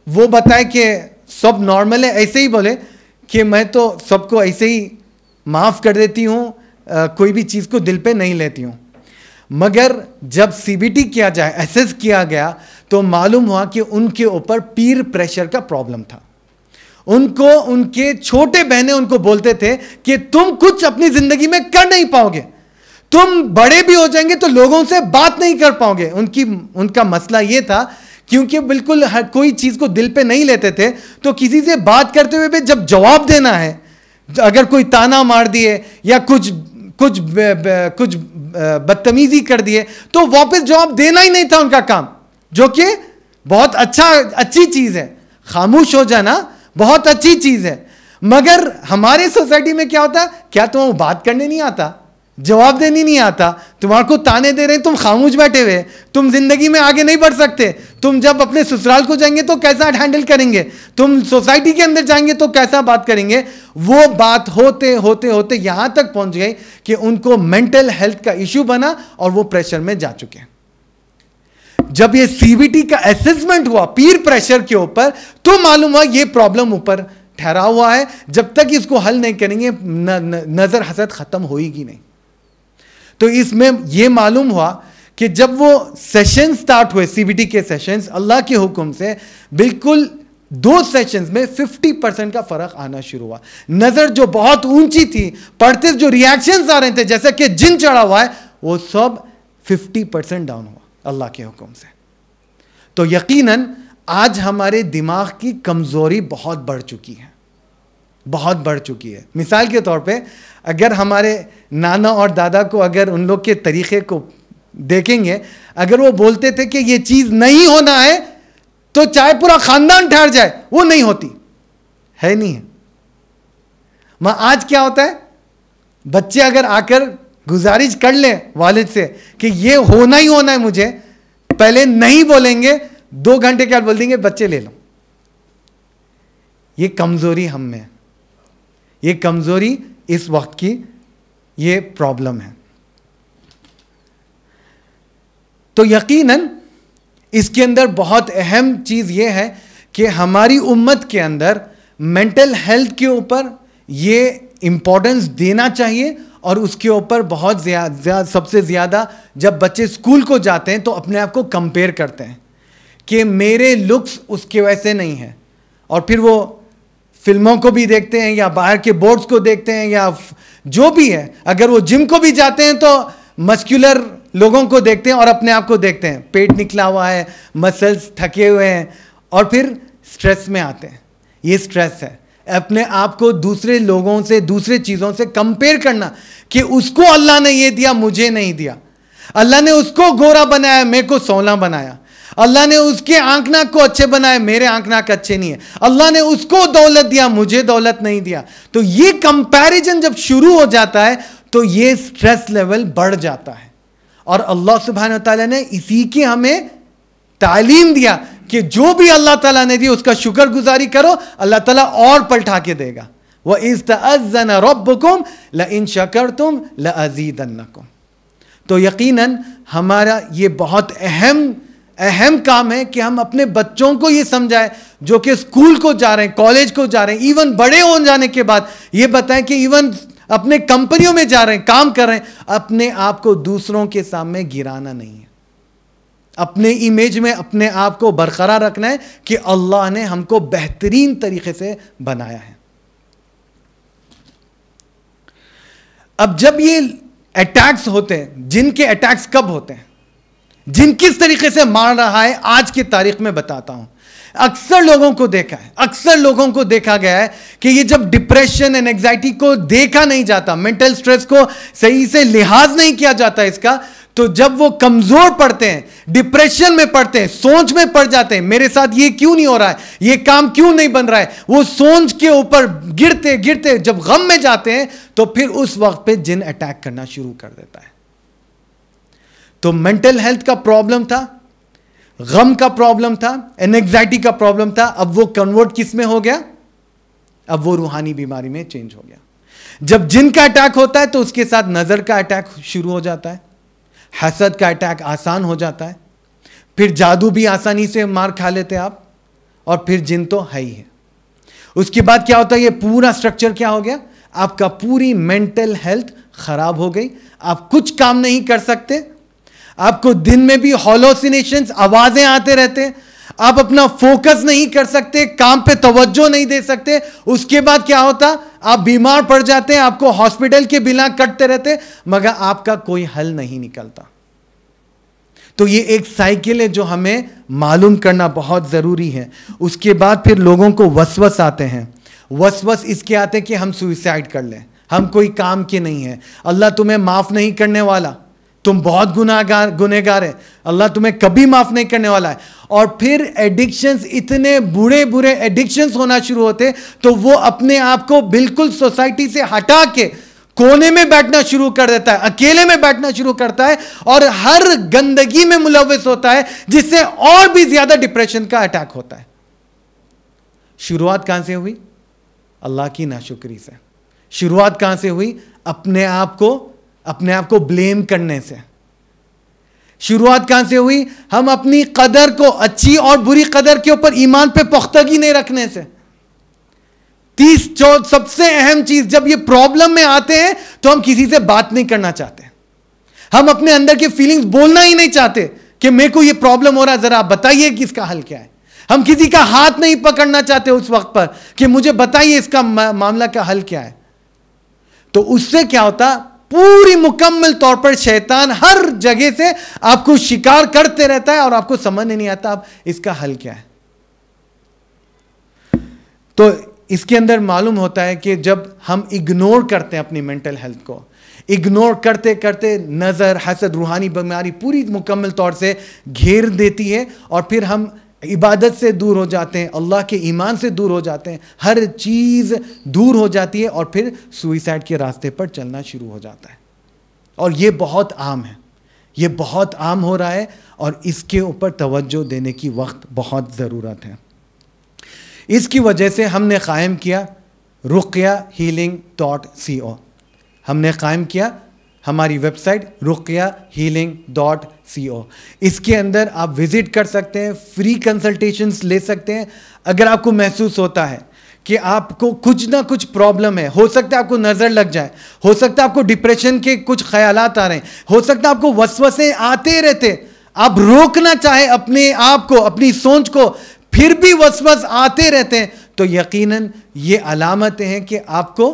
वो बताए कि सब नॉर्मल है। ऐसे ही बोले कि मैं तो सबको ऐसे ही माफ़ कर देती हूँ, कोई भी चीज़ को दिल पे नहीं लेती हूँ। मगर जब सीबीटी किया जाए, एसेस किया गया, तो मालूम हुआ कि उनके ऊपर पीर प्रेशर का प्रॉब्लम था। उनको उनके छोटे बहनें उनको बोलते थे कि तुम कुछ अपनी ज़िंदगी में कर नहीं पाओगे, तुम बड़े भी हो जाएंगे तो लोगों से बात नहीं कर पाओगे। उनका मसला ये था, क्योंकि बिल्कुल हर कोई चीज़ को दिल पे नहीं लेते थे, तो किसी से बात करते हुए भी जब जवाब देना है, अगर कोई ताना मार दिए या कुछ बदतमीजी कर दिए, तो वापस जवाब देना ही नहीं था उनका काम, जो कि बहुत अच्छी चीज़ है। खामोश हो जाना बहुत अच्छी चीज़ है। मगर हमारे सोसाइटी में क्या होता है, क्या तुम्हें बात करने नहीं आता, जवाब देने नहीं आता, तुम्हारे को ताने दे रहे हैं, तुम खामोश बैठे हुए, तुम जिंदगी में आगे नहीं बढ़ सकते, तुम जब अपने ससुराल को जाएंगे तो कैसा हैंडल करेंगे, तुम सोसाइटी के अंदर जाएंगे तो कैसा बात करेंगे। वो बात होते होते होते यहां तक पहुंच गई कि उनको मेंटल हेल्थ का इश्यू बना और वो प्रेशर में जा चुके हैं। जब ये सीबीटी का असेसमेंट हुआ पीर प्रेशर के ऊपर, तो मालूम हुआ ये प्रॉब्लम ऊपर ठहरा हुआ है। जब तक इसको हल नहीं करेंगे नजर हसद खत्म होगी नहीं। तो इसमें यह मालूम हुआ कि जब वो सेशन स्टार्ट हुए, सीबीटी के सेशंस, अल्लाह के हुक्म से बिल्कुल 2 सेशंस में 50% का फर्क आना शुरू हुआ। नजर जो बहुत ऊंची थी, पढ़ते जो रिएक्शंस आ रहे थे जैसे कि जिन चढ़ा हुआ है, वो सब 50% डाउन हुआ अल्लाह के हुक्म से। तो यकीनन आज हमारे दिमाग की कमजोरी बहुत बढ़ चुकी है, बहुत बढ़ चुकी है। मिसाल के तौर पे अगर हमारे नाना और दादा को अगर उन लोग के तरीक़े को देखेंगे, अगर वो बोलते थे कि ये चीज़ नहीं होना है तो चाहे पूरा ख़ानदान ठहर जाए, वो नहीं होती है, नहीं है। मां आज क्या होता है, बच्चे अगर आकर गुजारिश कर लें वालिद से कि ये होना ही होना है मुझे, पहले नहीं बोलेंगे, 2 घंटे के बाद बोल देंगे बच्चे ले लो। ये कमज़ोरी हम में है, ये कमज़ोरी इस वक्त की ये प्रॉब्लम है। तो यकीनन इसके अंदर बहुत अहम चीज़ ये है कि हमारी उम्मत के अंदर मेंटल हेल्थ के ऊपर ये इम्पोर्टेंस देना चाहिए। और उसके ऊपर बहुत सबसे ज़्यादा जब बच्चे स्कूल को जाते हैं तो अपने आप को कंपेयर करते हैं कि मेरे लुक्स उसके वैसे नहीं हैं, और फिर वो फिल्मों को भी देखते हैं या बाहर के बोर्ड्स को देखते हैं या जो भी है, अगर वो जिम को भी जाते हैं तो मस्कुलर लोगों को देखते हैं और अपने आप को देखते हैं, पेट निकला हुआ है, मसल्स थके हुए हैं, और फिर स्ट्रेस में आते हैं। ये स्ट्रेस है, अपने आप को दूसरे लोगों से, दूसरे चीज़ों से कंपेयर करना कि उसको अल्लाह ने ये दिया, मुझे नहीं दिया। अल्लाह ने उसको गोरा बनाया, मेरे को सोना बनाया। अल्लाह ने उसके आंख नाक को अच्छे बनाए, मेरे आंख नाक अच्छे नहीं है। अल्लाह ने उसको दौलत दिया, मुझे दौलत नहीं दिया। तो ये कंपैरिजन जब शुरू हो जाता है तो ये स्ट्रेस लेवल बढ़ जाता है। और अल्लाह सुब्हानहू व तआला ने इसी की हमें तालीम दिया कि जो भी अल्लाह ताला ने दिया उसका शुक्रगुजारी करो, अल्लाह ताला और पलटा के देगा। व इज़ तअज़्ज़न रब्बुकुम लइन शकरतुम लअज़ीदन्नकुम। तो यकीनन हमारा ये बहुत अहम काम है कि हम अपने बच्चों को ये समझाएं, जो कि स्कूल को जा रहे हैं, कॉलेज को जा रहे हैं, इवन बड़े हो जाने के बाद ये बताएं कि इवन अपने कंपनियों में जा रहे हैं, काम कर रहे हैं, अपने आप को दूसरों के सामने गिराना नहीं है। अपने इमेज में अपने आप को बरकरार रखना है कि अल्लाह ने हमको बेहतरीन तरीके से बनाया है। अब जब ये अटैक्स होते हैं, जिनके अटैक्स कब होते हैं, जिन किस तरीके से मार रहा है, आज की तारीख में बताता हूं। अक्सर लोगों को देखा गया है कि ये जब डिप्रेशन एंड एंजाइटी को देखा नहीं जाता, मेंटल स्ट्रेस को सही से लिहाज नहीं किया जाता इसका, तो जब वो कमजोर पड़ते हैं, डिप्रेशन में पड़ते हैं, सोच में पड़ जाते हैं, मेरे साथ ये क्यों नहीं हो रहा है, ये काम क्यों नहीं बन रहा है, वो सोच के ऊपर गिरते गिरते जब गम में जाते हैं, तो फिर उस वक्त पे जिन अटैक करना शुरू कर देता है। तो मेंटल हेल्थ का प्रॉब्लम था, गम का प्रॉब्लम था, एंजाइटी का प्रॉब्लम था, अब वो कन्वर्ट किस में हो गया, अब वो रूहानी बीमारी में चेंज हो गया। जब जिन का अटैक होता है तो उसके साथ नजर का अटैक शुरू हो जाता है, हसद का अटैक आसान हो जाता है, फिर जादू भी आसानी से मार खा लेते हैं आप, और फिर जिन तो है ही है। उसके बाद क्या होता है, ये पूरा स्ट्रक्चर क्या हो गया, आपका पूरी मेंटल हेल्थ खराब हो गई, आप कुछ काम नहीं कर सकते, आपको दिन में भी हॉलोसिनेशंस, आवाजें आते रहते, आप अपना फोकस नहीं कर सकते, काम पे तवज्जो नहीं दे सकते। उसके बाद क्या होता, आप बीमार पड़ जाते हैं, आपको हॉस्पिटल के बिल कटते रहते, मगर आपका कोई हल नहीं निकलता। तो ये एक साइकिल है जो हमें मालूम करना बहुत जरूरी है। उसके बाद फिर लोगों को वसवस आते हैं, वसवस इसके आते हैं कि हम सुइसाइड कर लें, हम कोई काम के नहीं है, अल्लाह तुम्हें माफ नहीं करने वाला, तुम बहुत गुनहगार है, अल्लाह तुम्हें कभी माफ नहीं करने वाला है। और फिर एडिक्शंस, इतने बुरे बुरे एडिक्शंस होना शुरू होते, तो वो अपने आप को बिल्कुल सोसाइटी से हटा के कोने में बैठना शुरू कर देता है, अकेले में बैठना शुरू करता है, और हर गंदगी में मुलव्वस होता है, जिससे और भी ज्यादा डिप्रेशन का अटैक होता है। शुरुआत कहां से हुई, अल्लाह की नाशुक्री से। शुरुआत कहां से हुई, अपने आप को ब्लेम करने से। शुरुआत कहां से हुई, हम अपनी कदर को, अच्छी और बुरी कदर के ऊपर ईमान पे पुख्तगी नहीं रखने से। 30 सबसे अहम चीज, जब ये प्रॉब्लम में आते हैं तो हम किसी से बात नहीं करना चाहते, हम अपने अंदर के फीलिंग्स बोलना ही नहीं चाहते कि मेरे को ये प्रॉब्लम हो रहा है, जरा आप बताइए कि इसका हल क्या है। हम किसी का हाथ नहीं पकड़ना चाहते उस वक्त पर कि मुझे बताइए इसका मामला का हल क्या है। तो उससे क्या होता, पूरी मुकम्मल तौर पर शैतान हर जगह से आपको शिकार करते रहता है और आपको समझ नहीं आता अब इसका हल क्या है। तो इसके अंदर मालूम होता है कि जब हम इग्नोर करते हैं अपनी मेंटल हेल्थ को, इग्नोर करते करते नजर, हसद, रूहानी बीमारी पूरी मुकम्मल तौर से घेर देती है, और फिर हम इबादत से दूर हो जाते हैं, अल्लाह के ईमान से दूर हो जाते हैं, हर चीज़ दूर हो जाती है, और फिर सुइसाइड के रास्ते पर चलना शुरू हो जाता है। और ये बहुत आम है, ये बहुत आम हो रहा है, और इसके ऊपर तवज्जो देने की वक्त बहुत ज़रूरत है। इसकी वजह से हमने कायम किया ruqyahealing.co। हमने कायम किया हमारी वेबसाइट ruqyahealing.co। इसके अंदर आप विजिट कर सकते हैं, फ्री कंसल्टेशंस ले सकते हैं। अगर आपको महसूस होता है कि आपको कुछ ना कुछ प्रॉब्लम है, हो सकता है आपको नज़र लग जाए, हो सकता है आपको डिप्रेशन के कुछ ख्यालात आ रहे हैं, हो सकता है आपको वसवसे आते रहते, आप रोकना चाहे अपने आप को, अपनी सोच को, फिर भी वसवस आते रहते हैं, तो यकीनन ये अलामतें हैं कि आपको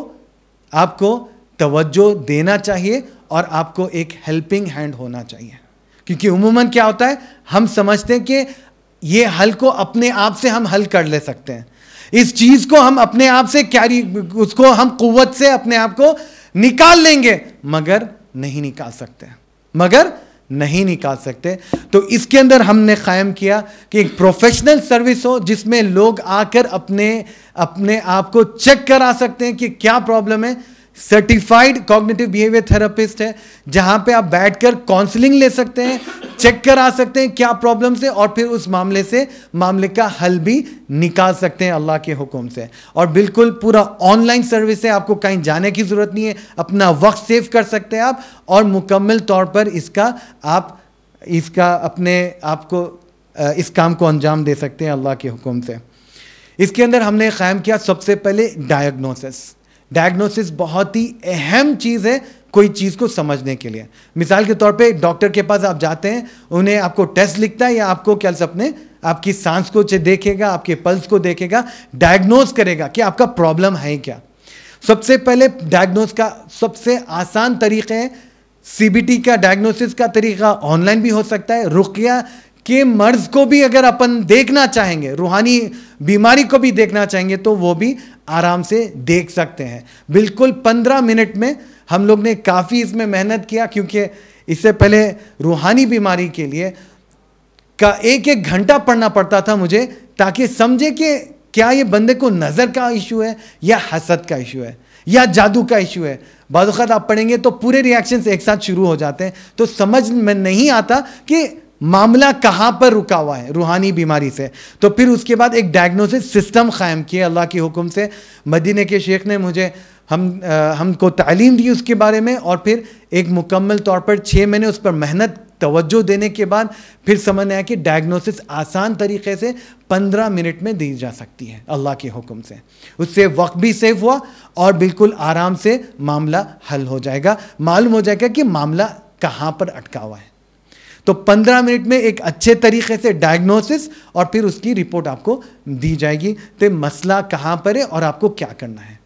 तवज्जो देना चाहिए और आपको एक हेल्पिंग हैंड होना चाहिए। क्योंकि उम्मूमन क्या होता है, हम समझते हैं कि ये हल को अपने आप से हम हल कर ले सकते हैं, इस चीज़ को हम अपने आप से उसको हम कुव्वत से अपने आप को निकाल लेंगे, मगर नहीं निकाल सकते। तो इसके अंदर हमने कायम किया कि एक प्रोफेशनल सर्विस हो, जिसमें लोग आकर अपने आप को चेक करा सकते हैं कि क्या प्रॉब्लम है, सर्टिफाइड कॉग्निटिव बिहेवियर थेरेपिस्ट है, जहां पे आप बैठकर काउंसलिंग ले सकते हैं, चेक करा सकते हैं क्या प्रॉब्लम्स है, और फिर उस मामले का हल भी निकाल सकते हैं अल्लाह के हुक्म से। और बिल्कुल पूरा ऑनलाइन सर्विस है, आपको कहीं जाने की ज़रूरत नहीं है, अपना वक्त सेव कर सकते हैं आप, और मुकम्मल तौर पर इसका अपने आप को इस काम को अंजाम दे सकते हैं अल्लाह के हुक्म से। इसके अंदर हमने क़ायम किया सबसे पहले डायग्नोसिस बहुत ही अहम चीज़ है कोई चीज़ को समझने के लिए। मिसाल के तौर पे डॉक्टर के पास आप जाते हैं, उन्हें आपको टेस्ट लिखता है या आपको क्या अपने आपकी सांस को देखेगा, आपके पल्स को देखेगा, डायग्नोस करेगा कि आपका प्रॉब्लम है क्या। सबसे पहले डायग्नोस का सबसे आसान तरीक़ा है CBT का डायग्नोसिस का तरीका ऑनलाइन भी हो सकता है। रुक़या के मर्ज को भी अगर अपन देखना चाहेंगे, रूहानी बीमारी को भी देखना चाहेंगे, तो वो भी आराम से देख सकते हैं। बिल्कुल 15 मिनट में हम लोग ने काफ़ी इसमें मेहनत किया, क्योंकि इससे पहले रूहानी बीमारी के लिए का एक घंटा पढ़ना पड़ता था मुझे, ताकि समझे कि क्या ये बंदे को नज़र का इशू है या हसद का इशू है या जादू का इशू है। बाज़ वक़्त आप पढ़ेंगे तो पूरे रिएक्शंस एक साथ शुरू हो जाते हैं, तो समझ में नहीं आता कि मामला कहाँ पर रुका हुआ है रूहानी बीमारी से। तो फिर उसके बाद एक डायग्नोसिस सिस्टम क़ायम किया अल्लाह के हुक्म से। मदीने के शेख ने मुझे हमको तालीम दी उसके बारे में, और फिर एक मुकम्मल तौर पर 6 महीने उस पर मेहनत तवज्जो देने के बाद फिर समझ में आया कि डायग्नोसिस आसान तरीके से 15 मिनट में दी जा सकती है अल्लाह के हुक्म से। उससे वक्त भी सेव हुआ और बिल्कुल आराम से मामला हल हो जाएगा, मालूम हो जाएगा कि मामला कहाँ पर अटका हुआ है। तो 15 मिनट में एक अच्छे तरीके से डायग्नोसिस और फिर उसकी रिपोर्ट आपको दी जाएगी, तो मसला कहाँ पर है और आपको क्या करना है।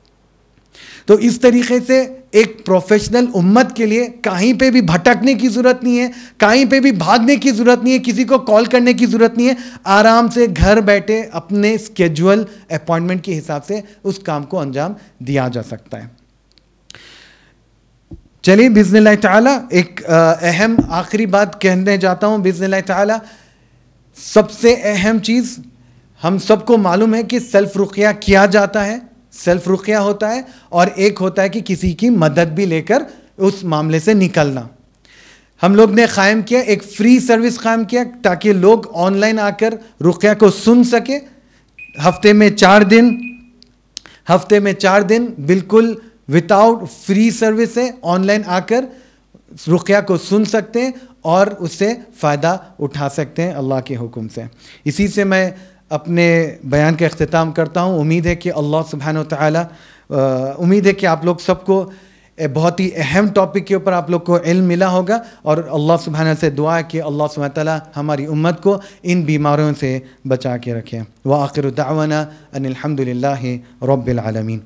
तो इस तरीके से एक प्रोफेशनल उम्मत के लिए कहीं पे भी भटकने की ज़रूरत नहीं है, कहीं पे भी भागने की ज़रूरत नहीं है, किसी को कॉल करने की ज़रूरत नहीं है। आराम से घर बैठे अपने स्केड्यूल अपॉइंटमेंट के हिसाब से उस काम को अंजाम दिया जा सकता है। चलिए बिज़निल्लाह ताला एक अहम आखिरी बात कहने जाता हूँ। बिज़निल्लाह ताला सबसे अहम चीज़ हम सबको मालूम है कि सेल्फ रुक़या किया जाता है, सेल्फ रुक़या होता है, और एक होता है कि किसी की मदद भी लेकर उस मामले से निकलना। हम लोग ने क़ायम किया एक फ्री सर्विस क़ायम किया ताकि लोग ऑनलाइन आकर रुक़या को सुन सके। हफ्ते में 4 दिन बिल्कुल विदाउट फ्री सर्विस है, ऑनलाइन आकर रुक़या को सुन सकते हैं और उससे फ़ायदा उठा सकते हैं अल्लाह के हुक्म से। इसी से मैं अपने बयान का इख्तिताम करता हूँ। उम्मीद है कि अल्लाह सुब्हानहू व तआला, उम्मीद है कि आप लोग सबको बहुत ही अहम टॉपिक के ऊपर आप लोग को इल्म मिला होगा, और अल्लाह सुब्हानहू से दुआ है कि अल्लाह सुब्हानहू व तआला हमारी उम्मत को इन बीमारियों से बचा के रखें। व आखिरु दाअवाना अनिल हम्दुलिल्लाहि रब्बिल आलमीन।